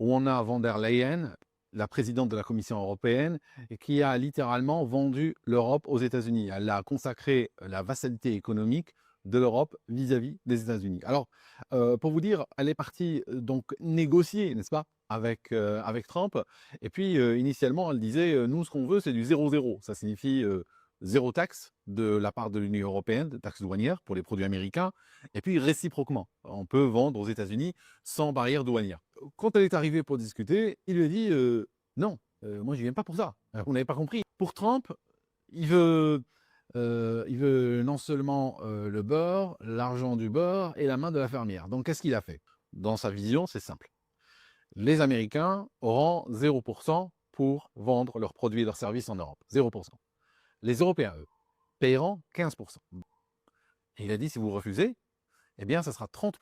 où on a von der Leyen, la présidente de la Commission européenne, et qui a littéralement vendu l'Europe aux États-Unis. Elle a consacré la vassalité économique de l'Europe vis-à-vis des États-Unis. Alors, pour vous dire, elle est partie donc négocier, n'est-ce pas, avec Trump. Et puis, initialement, elle disait, nous, ce qu'on veut, c'est du 0-0. Ça signifie zéro taxe de la part de l'Union européenne, de taxe douanière pour les produits américains. Et puis, réciproquement, on peut vendre aux États-Unis sans barrière douanière. Quand elle est arrivée pour discuter, il lui a dit non, moi, je ne viens pas pour ça. Vous n'avez pas compris. Pour Trump, il veut il veut non seulement, le beurre, l'argent du beurre et la main de la fermière. Donc qu'est-ce qu'il a fait? Dans sa vision, c'est simple. Les Américains auront 0 pour vendre leurs produits et leurs services en Europe. 0. Les Européens, eux, paieront 15. Et il a dit: «Si vous refusez, eh bien, ça sera 30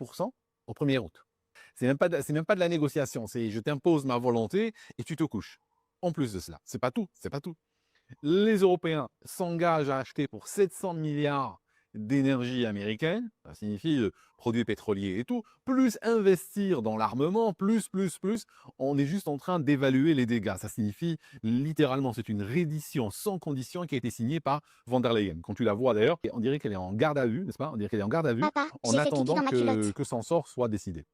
au 1er août». C'est même pas de la négociation, c'est: «Je t'impose ma volonté et tu te couches». En plus de cela, c'est pas tout, c'est pas tout. Les Européens s'engagent à acheter pour 700 milliards d'énergie américaine, ça signifie produits pétroliers et tout, plus investir dans l'armement, plus, on est juste en train d'évaluer les dégâts. Ça signifie littéralement, c'est une reddition sans condition qui a été signée par von der Leyen. Quand tu la vois d'ailleurs, on dirait qu'elle est en garde à vue, n'est-ce pas? On dirait qu'elle est en garde à vue Papa, en j'ai fait pipi attendant dans ma culotte. que son sort soit décidé.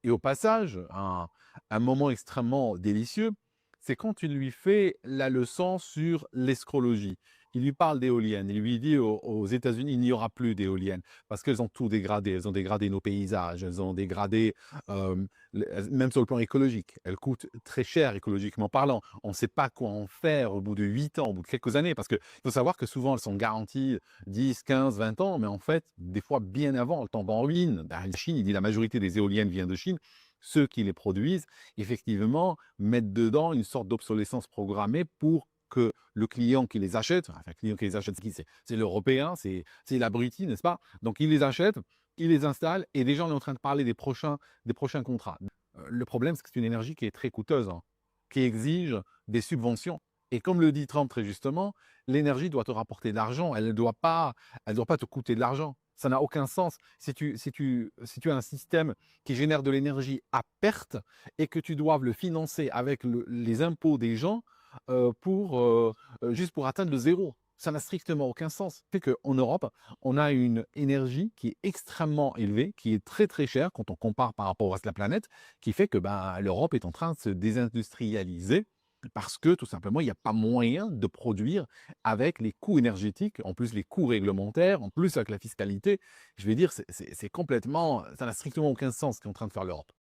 Et au passage, un moment extrêmement délicieux, c'est quand il lui fait la leçon sur l'escrologie. Il lui parle d'éoliennes. Il lui dit aux États-Unis, il n'y aura plus d'éoliennes parce qu'elles ont tout dégradé. Elles ont dégradé nos paysages, elles ont dégradé, même sur le plan écologique. Elles coûtent très cher écologiquement parlant. On ne sait pas quoi en faire au bout de 8 ans, au bout de quelques années, parce qu'il faut savoir que souvent elles sont garanties 10, 15, 20 ans, mais en fait, des fois bien avant, elles tombent en ruine. Ben, la Chine, il dit la majorité des éoliennes vient de Chine. Ceux qui les produisent, effectivement, mettent dedans une sorte d'obsolescence programmée pour que le client qui les achète, enfin, le client qui les achète, c'est qui? C'est l'Européen, c'est l'abruti, n'est-ce pas? Donc, il les achète, il les installe, et déjà, on est en train de parler des prochains contrats. Le problème, c'est que c'est une énergie qui est très coûteuse, hein, qui exige des subventions. Et comme le dit Trump très justement, l'énergie doit te rapporter de l'argent, elle doit pas te coûter de l'argent. Ça n'a aucun sens. Si tu as un système qui génère de l'énergie à perte et que tu doives le financer avec les impôts des gens juste pour atteindre le zéro. Ça n'a strictement aucun sens. Fait qu'en Europe, on a une énergie qui est extrêmement élevée, qui est très très chère quand on compare par rapport au reste de la planète, qui fait que ben, l'Europe est en train de se désindustrialiser parce que tout simplement, il n'y a pas moyen de produire avec les coûts énergétiques, en plus les coûts réglementaires, en plus avec la fiscalité. Je vais dire, c'est complètement, ça n'a strictement aucun sens ce qu'est en train de faire l'Europe.